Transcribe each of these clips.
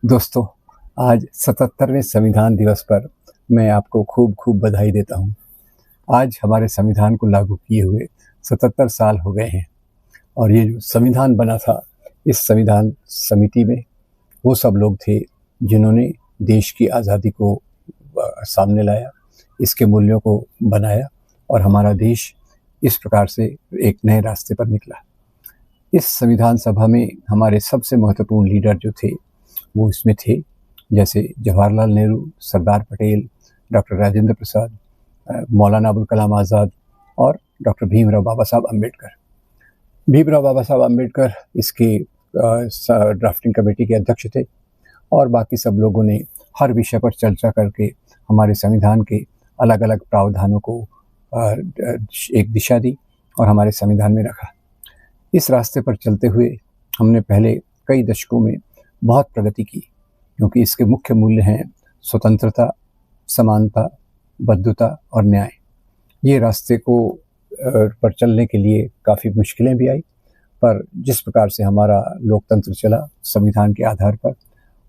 दोस्तों, आज 77वें संविधान दिवस पर मैं आपको खूब-खूब बधाई देता हूँ। आज हमारे संविधान को लागू किए हुए 77 साल हो गए हैं और ये जो संविधान बना था, इस संविधान समिति में वो सब लोग थे जिन्होंने देश की आज़ादी को सामने लाया, इसके मूल्यों को बनाया और हमारा देश इस प्रकार से एक नए रास्ते पर निकला। इस संविधान सभा में हमारे सबसे महत्वपूर्ण लीडर जो थे, वो इसमें थे, जैसे जवाहरलाल नेहरू, सरदार पटेल, डॉक्टर राजेंद्र प्रसाद, मौलाना अबुल कलाम आज़ाद और डॉक्टर भीमराव बाबा साहब अम्बेडकर। भीमराव बाबा साहब अम्बेडकर इसके ड्राफ्टिंग कमेटी के अध्यक्ष थे और बाकी सब लोगों ने हर विषय पर चर्चा करके हमारे संविधान के अलग अलग प्रावधानों को एक दिशा दी और हमारे संविधान में रखा। इस रास्ते पर चलते हुए हमने पहले कई दशकों में बहुत प्रगति की, क्योंकि इसके मुख्य मूल्य हैं स्वतंत्रता, समानता, बद्धता और न्याय। ये रास्ते को पर चलने के लिए काफ़ी मुश्किलें भी आई, पर जिस प्रकार से हमारा लोकतंत्र चला संविधान के आधार पर,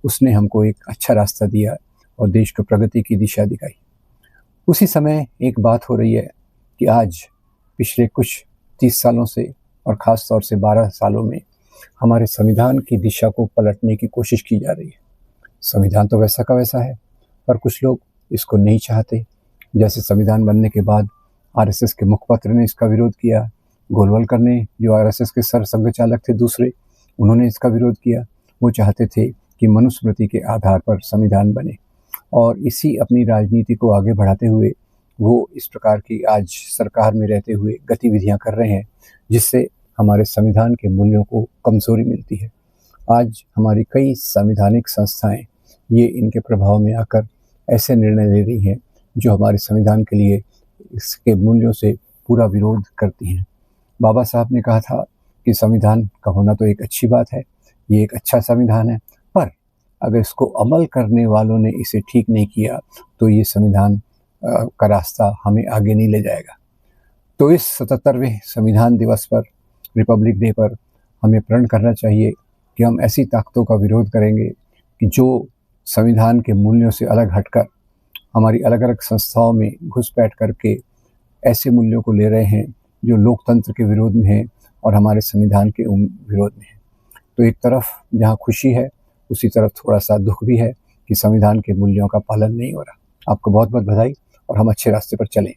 उसने हमको एक अच्छा रास्ता दिया और देश को प्रगति की दिशा दिखाई। उसी समय एक बात हो रही है कि आज पिछले कुछ 30 सालों से और ख़ास तौर से 12 सालों में हमारे संविधान की दिशा को पलटने की कोशिश की जा रही है। संविधान तो वैसा का वैसा है, पर कुछ लोग इसको नहीं चाहते। जैसे संविधान बनने के बाद आरएसएस के मुखपत्र ने इसका विरोध किया, गोलवलकर ने, जो आरएसएस के सरसंघ चालक थे दूसरे, उन्होंने इसका विरोध किया। वो चाहते थे कि मनुस्मृति के आधार पर संविधान बने और इसी अपनी राजनीति को आगे बढ़ाते हुए वो इस प्रकार की आज सरकार में रहते हुए गतिविधियां कर रहे हैं, जिससे हमारे संविधान के मूल्यों को कमजोरी मिलती है। आज हमारी कई संवैधानिक संस्थाएं ये इनके प्रभाव में आकर ऐसे निर्णय ले रही हैं जो हमारे संविधान के लिए इसके मूल्यों से पूरा विरोध करती हैं। बाबा साहब ने कहा था कि संविधान का होना तो एक अच्छी बात है, ये एक अच्छा संविधान है, पर अगर इसको अमल करने वालों ने इसे ठीक नहीं किया तो ये संविधान का रास्ता हमें आगे नहीं ले जाएगा। तो इस 77वें संविधान दिवस पर, रिपब्लिक डे पर, हमें प्रण करना चाहिए कि हम ऐसी ताकतों का विरोध करेंगे कि जो संविधान के मूल्यों से अलग हटकर हमारी अलग अलग संस्थाओं में घुसपैठ करके ऐसे मूल्यों को ले रहे हैं जो लोकतंत्र के विरोध में हैं और हमारे संविधान के विरोध में हैं। तो एक तरफ जहाँ खुशी है, उसी तरफ थोड़ा सा दुख भी है कि संविधान के मूल्यों का पालन नहीं हो रहा। आपको बहुत बहुत बधाई और हम अच्छे रास्ते पर चलें।